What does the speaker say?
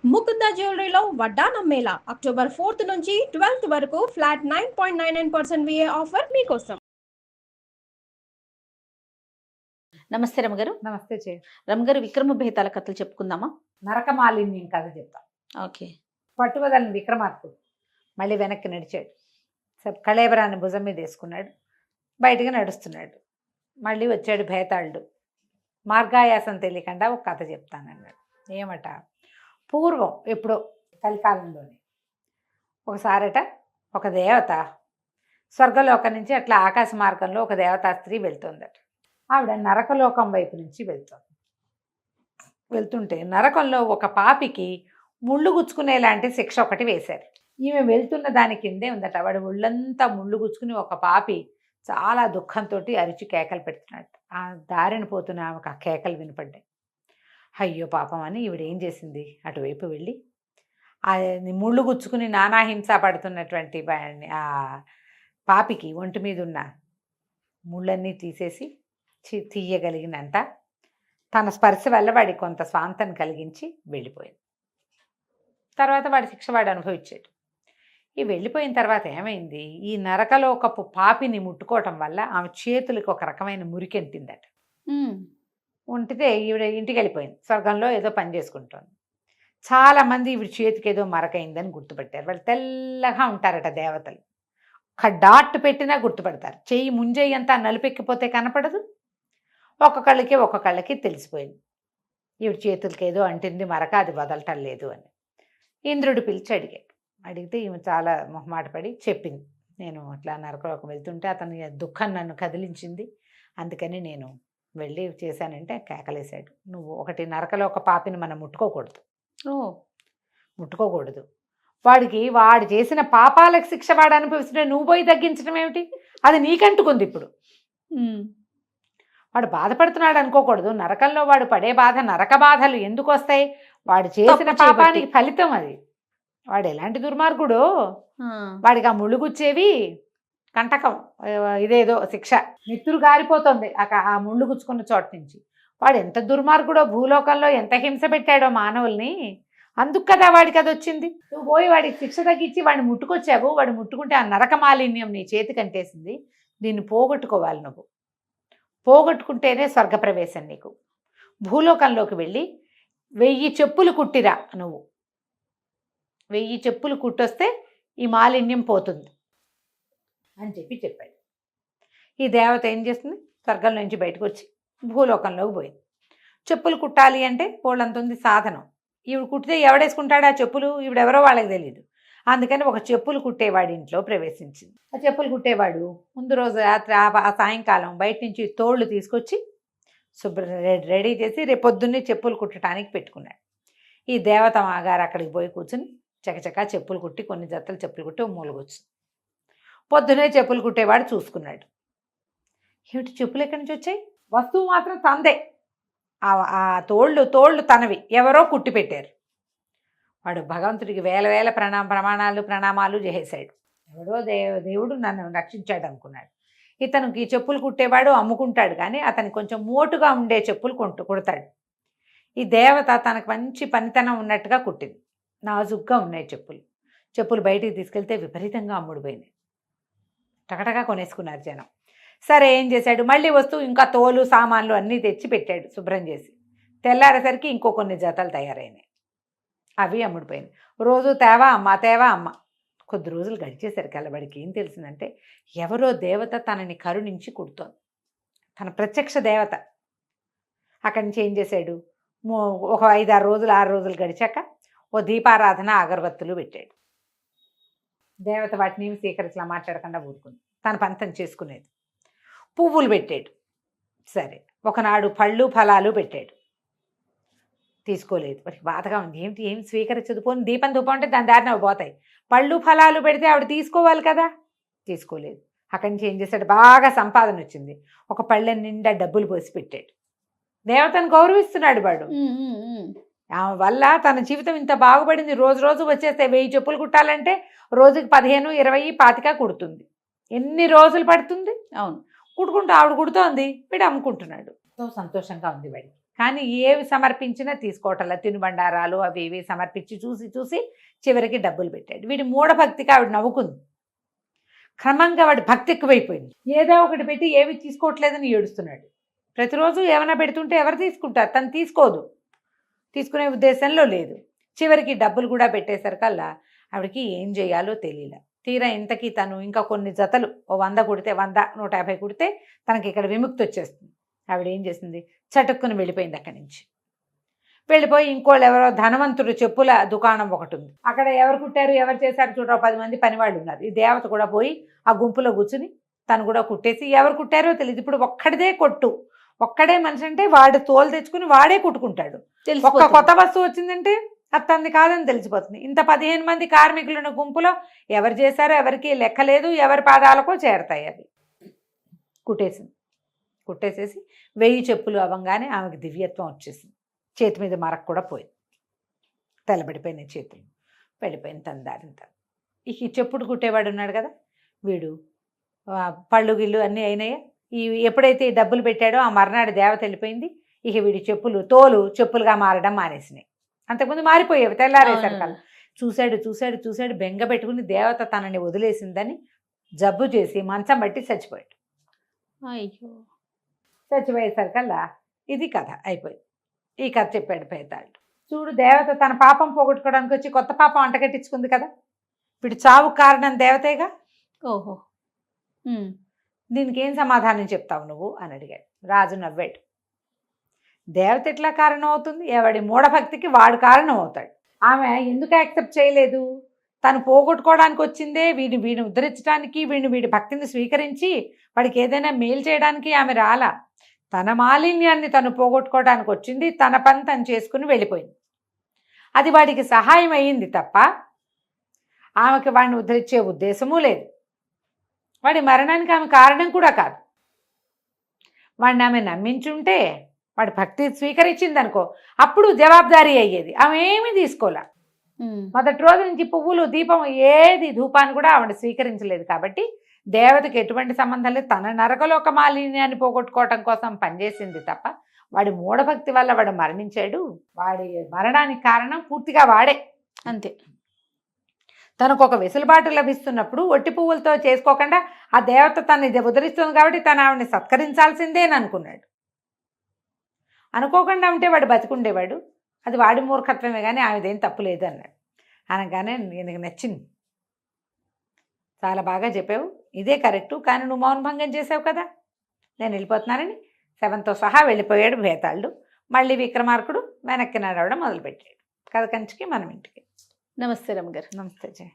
ముకుంద జ్యువెలరీలో వడ్డానం Mela October 4th నుంచి 12th వరకు ఫ్లాట్ 9.99% VA ఆఫర్ మీకోసం. నమస్తే రమగారు. నమస్తే చే రమగారు, విక్రమ బేతాల కథలు చెప్పుకుందామా? నరకమాలిన్యం కథ చెప్తాం. ఓకే. పట్టువదలని విక్రమార్కుడు మళ్ళీ వెనక్కి నడిచాడు. కళేబరాన్ని భుజం మీద వేసుకున్నాడు, బయటికి నడుస్తున్నాడు. మళ్ళీ వచ్చాడు భేతాళుడు. మార్గాయాసం తెలియకుండా ఒక కథ చెప్తానన్నాడు. ఏమట, పూర్వం ఎప్పుడో కలికాలంలోనే ఒకసారట ఒక దేవత స్వర్గలోకం నుంచి అట్లా ఆకాశ మార్గంలో ఒక దేవతా స్త్రీ వెళ్తుందట. ఆవిడ నరకలోకం వైపు నుంచి వెళ్తుంటే నరకంలో ఒక పాపికి ముళ్ళు గుచ్చుకునేలాంటి శిక్ష ఒకటి వేశారు. ఈమె వెళ్తున్న దాని కిందే ఉందట. వాడు ముళ్ళంతా ముళ్ళు గుచ్చుకుని ఒక పాపి చాలా దుఃఖంతో అరిచి కేకలు పెడుతున్నాడు. ఆ దారిని పోతున్న ఆమెకు ఆ కేకలు వినపడ్డాయి. అయ్యో పాపం అని ఈవిడ ఏం చేసింది, అటువైపు వెళ్ళి ఆ ముళ్ళు గుచ్చుకుని నానాహింస పడుతున్నటువంటి ఆ పాపికి ఒంటి మీద ఉన్న ముళ్ళన్నీ తీసేసి తీయగలిగినంత తన స్పర్శ వల్ల వాడికి కొంత స్వాంతం కలిగించి వెళ్ళిపోయింది. తర్వాత వాడి శిక్ష వాడు అనుభవించాడు. ఈ వెళ్ళిపోయిన తర్వాత ఏమైంది, ఈ నరకలోకపు పాపిని ముట్టుకోవటం వల్ల ఆమె చేతులకు ఒక రకమైన మురికెంటిందట. ఉంటితే ఈవిడ ఇంటికి వెళ్ళిపోయింది. స్వర్గంలో ఏదో పని చేసుకుంటోంది. చాలామంది ఈవిడ చేతికి ఏదో మరకైందని గుర్తుపట్టారు. వాళ్ళు తెల్లగా ఉంటారట దేవతలు. ఒక డాట్ పెట్టినా గుర్తుపడతారు. చెయ్యి ముంజెయ్యి అంతా నలుపెక్కిపోతే కనపడదు. ఒక్కొక్కళ్ళకి తెలిసిపోయింది ఈవిడ చేతులకి ఏదో అంటింది మరక, అది వదలటం లేదు అని. ఇంద్రుడు పిలిచి అడిగితే ఈమె చాలా మొహమాట పడి చెప్పింది, నేను అట్లా నరకలోకం వెళ్తుంటే అతని దుఃఖం నన్ను కదిలించింది, అందుకని నేను వెళ్ళి చేశానంటే కేకలేశాడు. నువ్వు ఒకటి నరకలోక పాపిని మనం ముట్టుకోకూడదు. వాడు చేసిన పాపాలకు శిక్ష వాడు అనుభవిస్తుంటే నువ్వు పోయి తగ్గించడం ఏమిటి, అది నీకంటుకుంది. ఇప్పుడు వాడు బాధపడుతున్నాడు అనుకోకూడదు. నరకంలో వాడు పడే బాధ, నరక బాధలు ఎందుకు వస్తాయి, వాడు చేసిన పాపానికి ఫలితం అది. వాడు ఎలాంటి దుర్మార్గుడో, వాడికి ఆ ముళ్ళుగుచ్చేవి కంటకం, ఇదేదో శిక్ష, నెత్తురు గారిపోతుంది ఆ ముళ్ళు గుచ్చుకున్న చోట నుంచి. వాడు ఎంత దుర్మార్గుడో, భూలోకంలో ఎంత హింస పెట్టాడో మానవుల్ని, అందుకు కదా వాడికి అది వచ్చింది. నువ్వు పోయి వాడికి శిక్ష తగ్గించి వాడిని ముట్టుకొచ్చావు. వాడు ముట్టుకుంటే ఆ నరక మాలిన్యం నీ చేతికి అంటేసింది. దీన్ని పోగొట్టుకోవాలి. నువ్వు పోగొట్టుకుంటేనే స్వర్గప్రవేశం నీకు. భూలోకంలోకి వెళ్ళి 1000 చెప్పులు కుట్టిరా. నువ్వు 1000 చెప్పులు కుట్టొస్తే ఈ మాలిన్యం పోతుంది అని చెప్పాడు. ఈ దేవత ఏం చేస్తుంది, స్వర్గం నుంచి బయటకు వచ్చి భూలోకంలోకి పోయింది. చెప్పులు కుట్టాలి అంటే పోళ్ళంత ఉంది సాధనం. ఈవిడ కుట్టితే ఎవడేసుకుంటాడు ఆ చెప్పులు, ఈవిడెవరో వాళ్ళకి తెలియదు. అందుకని ఒక చెప్పులు కుట్టేవాడి ఇంట్లో ప్రవేశించింది. ఆ చెప్పులు కుట్టేవాడు ముందు రోజు రాత్రి ఆ సాయంకాలం బయట నుంచి తోళ్ళు తీసుకొచ్చి రెడీ చేసి రేపు పొద్దున్నే చెప్పులు కుట్టడానికి పెట్టుకున్నాడు. ఈ దేవత మాగారు అక్కడికి పోయి కూర్చుని చకచకా చెప్పులు కుట్టి కొన్ని జతలు చెప్పులు కుట్టి మూలగొచ్చు. పొద్దునే చెప్పులు కుట్టేవాడు చూసుకున్నాడు. ఏమిటి చెప్పులు ఎక్కడి నుంచి వచ్చాయి, వస్తువు మాత్రం తందే, ఆ తోళ్ళు తనవి, ఎవరో కుట్టి పెట్టారు. వాడు భగవంతుడికి వేల ప్రణామాలు చేసేశాడు. ఎవడో దేవుడు నన్ను రక్షించాడు అనుకున్నాడు. ఇతనికి చెప్పులు కుట్టేవాడు అమ్ముకుంటాడు, కానీ అతను కొంచెం మోటుగా ఉండే చెప్పులు కుడతాడు. ఈ దేవత తనకు మంచి పనితనం ఉన్నట్టుగా కుట్టింది. నాజుగ్గా ఉన్నాయి చెప్పులు బయటికి తీసుకెళ్తే విపరీతంగా అమ్ముడుపోయినాయి. టకటగా కొనేసుకున్నారు జనం. సరే ఏం చేశాడు, మళ్ళీ వస్తూ ఇంకా తోలు సామాన్లు అన్నీ తెచ్చి పెట్టాడు శుభ్రం చేసి. తెల్లారేసరికి ఇంకో కొన్ని జతలు తయారైనాయి. అవి అమ్ముడిపోయినాయి. రోజు తేవా అమ్మ. కొద్ది రోజులు గడిచేసరికి అల్లబడికి ఏం తెలిసిందంటే, ఎవరో దేవత తనని కరుణించి కుడుతోంది. తన ప్రత్యక్ష దేవత. అక్కడి నుంచి ఏం చేశాడు, ఒక 5-6 రోజులు గడిచాక ఓ దీపారాధన అగరబత్తులు పెట్టాడు. దేవత వాటిని స్వీకరించలా, మాట్లాడకుండా ఊరుకుంది. తన పంతం చేసుకునేది. పువ్వులు పెట్టాడు. సరే, ఒకనాడు పళ్ళు ఫలాలు పెట్టాడు. తీసుకోలేదు. వాడికి బాధగా ఉంది. ఏం స్వీకరించదు, పోని దీపం ధూపం అంటే దాని దారిన అవి పోతాయి. పళ్ళు ఫలాలు పెడితే ఆవిడ తీసుకోవాలి కదా, తీసుకోలేదు. అక్కడి నుంచి ఏం చేశాడు, బాగా సంపాదన వచ్చింది. ఒక పళ్ళ నిండా డబ్బులు పోసి పెట్టాడు. దేవతను గౌరవిస్తున్నాడు వాడు. ఆమె వల్ల తన జీవితం ఇంత బాగుపడింది. రోజు వచ్చేస్తే 1000 చెప్పులు కుట్టాలంటే రోజుకి 15, 20, 25 కుడుతుంది. ఎన్ని రోజులు పడుతుంది. అవును, కుట్టుకుంటూ ఆవిడ కుడుతోంది, వీడు అమ్ముకుంటున్నాడు. ఎంతో సంతోషంగా ఉంది వాడికి. కానీ ఏవి సమర్పించినా తీసుకోవటంలా, తినుబండారాలు అవి ఇవి సమర్పించి చూసి చూసి చివరికి డబ్బులు పెట్టాడు. వీడి మూఢభక్తికి ఆవిడ నవ్వుకుంది. క్రమంగా వాడి భక్తి ఎక్కువైపోయింది. ఏదో ఒకటి పెట్టి ఏవి తీసుకోవట్లేదని ఏడుస్తున్నాడు. ప్రతిరోజు ఏమైనా పెడుతుంటే ఎవరు తీసుకుంటారు? తను తీసుకోదు, తీసుకునే ఉద్దేశంలో లేదు. చివరికి డబ్బులు కూడా పెట్టేసరికల్లా ఆవిడకి ఏం చేయాలో తెలియలే. తీరా ఇంతకీ తను ఇంకా కొన్ని జతలు 100 కుడితే 100, 150 కుడితే తనకి ఇక్కడ విముక్తి వచ్చేస్తుంది. ఆవిడ ఏం చేసింది, చటుక్కుని వెళ్ళిపోయింది అక్కడి నుంచి. వెళ్ళిపోయి ఇంకోళ్ళు ఎవరో ధనవంతుడు చెప్పుల దుకాణం ఒకటి ఉంది, అక్కడ ఎవరు కుట్టారు ఎవరు చేశారు చూడరా 10 మంది పనివాళ్ళు ఉన్నారు. ఈ దేవత కూడా పోయి ఆ గుంపులో కూర్చుని తను కూడా కుట్టేసి ఎవరు కుట్టారో తెలియదు. ఇప్పుడు ఒక్కడిదే కొట్టు, ఒక్కడే మనిషి అంటే వాడు తోలు తెచ్చుకుని వాడే కుట్టుకుంటాడు. ఒక్క కొత్త వస్తువు వచ్చిందంటే అది తనది కాదని తెలిసిపోతుంది. ఇంత 15 మంది కార్మికులున్న గుంపులో ఎవరు చేశారో ఎవరికి లెక్కలేదు, ఎవరి పాదాలకో చేరతాయి అవి. కుట్టేసేసి 1000 చెప్పులు అవ్వగానే ఆమెకు దివ్యత్వం వచ్చేసింది. చేతి మీద మరక కూడా పోయింది, తెల్లబడిపోయినాయి చేతులు, వెళ్ళిపోయింది తన దారింత. ఇక ఈ చెప్పుడు కుట్టేవాడు ఉన్నాడు కదా, వీడు పళ్ళు గిళ్ళు అన్నీ అయినాయా. ఎప్పుడైతే ఈ డబ్బులు పెట్టాడో ఆ మర్నాడు దేవత వెళ్ళిపోయింది. ఇక వీడి తోలు చెప్పులుగా మారడం మానేసినాయి. అంతకుముందు మారిపోయేవి తెల్లారేసరికల్లా. చూశాడు బెంగ పెట్టుకుని దేవత తనని వదిలేసిందని జబ్బు చేసి మంచం బట్టి చచ్చిపోయాడు. అయ్యో, చచ్చిపోయేసరికల్లా ఇది కథ అయిపోయింది. ఈ కథ చెప్పాడు భేతాళుడు. చూడు, దేవత తన పాపం పోగొట్టుకోవడానికి వచ్చి కొత్త పాపం అంటగట్టించుకుంది కదా. వీడు చావు కారణం దేవతేగా. ఓహో, దీనికి ఏం సమాధానం చెప్తావు నువ్వు అని అడిగాడు. రాజు నవ్వాడు. దేవత ఎట్లా కారణం అవుతుంది? ఎవడి మూఢభక్తికి వాడు కారణం అవుతాడు. ఆమె ఎందుకు యాక్సెప్ట్ చేయలేదు? తను పోగొట్టుకోవడానికి వచ్చిందే వీడిని ఉద్ధరించడానికి, వీడి భక్తిని స్వీకరించి వాడికి ఏదైనా మేలు చేయడానికి ఆమె రాలా. తన మాలిన్యాన్ని తను పోగొట్టుకోవడానికి వచ్చింది, తన పని తను చేసుకుని వెళ్ళిపోయింది. అది వాడికి సహాయం అయ్యింది తప్ప ఆమెకి వాడిని ఉద్ధరించే ఉద్దేశమూ లేదు. వాడి మరణానికి ఆమె కారణం కూడా కాదు. వాడిని ఆమె నమ్మించుంటే, వాడి భక్తి స్వీకరించింది అనుకో, అప్పుడు జవాబుదారీ అయ్యేది. ఆమె ఏమీ తీసుకోలే. మొదటి రోజు నుంచి పువ్వులు దీపం ఏది ధూపాన్ని కూడా ఆవిడ స్వీకరించలేదు. కాబట్టి దేవతకి ఎటువంటి సంబంధం లేదు. తన నరకలోక మాలిన్యాన్ని పోగొట్టుకోవటం కోసం పనిచేసింది తప్ప వాడి మూఢభక్తి వల్ల వాడు మరణించాడు. వాడి మరణానికి కారణం పూర్తిగా వాడే, అంతే. తనకు ఒక వెసులుబాటు లభిస్తున్నప్పుడు ఒట్టి పువ్వులతో చేసుకోకుండా ఆ దేవత తనని ఉద్ధరిస్తుంది కాబట్టి తను ఆవిడని సత్కరించాల్సిందే అని అనుకున్నాడు. అనుకోకుండా ఉంటే వాడు బతికుండేవాడు. అది వాడి మూర్ఖత్వమే కానీ ఆమెదేం తప్పు లేదు అన్నాడు. అనగానే నీకు నచ్చింది, చాలా బాగా చెప్పావు, ఇదే కరెక్టు, కానీ నువ్వు మౌనభంగం చేసావు కదా, నేను వెళ్ళిపోతున్నానని శవంతో సహా వెళ్ళిపోయాడు భేతాళుడు. మళ్ళీ విక్రమార్కుడు వెనక్కి నడవడం మొదలుపెట్టాడు. కథ కంచికి మనం ఇంటికి. నమస్తే రమ్మగారు. నమస్తే జయ.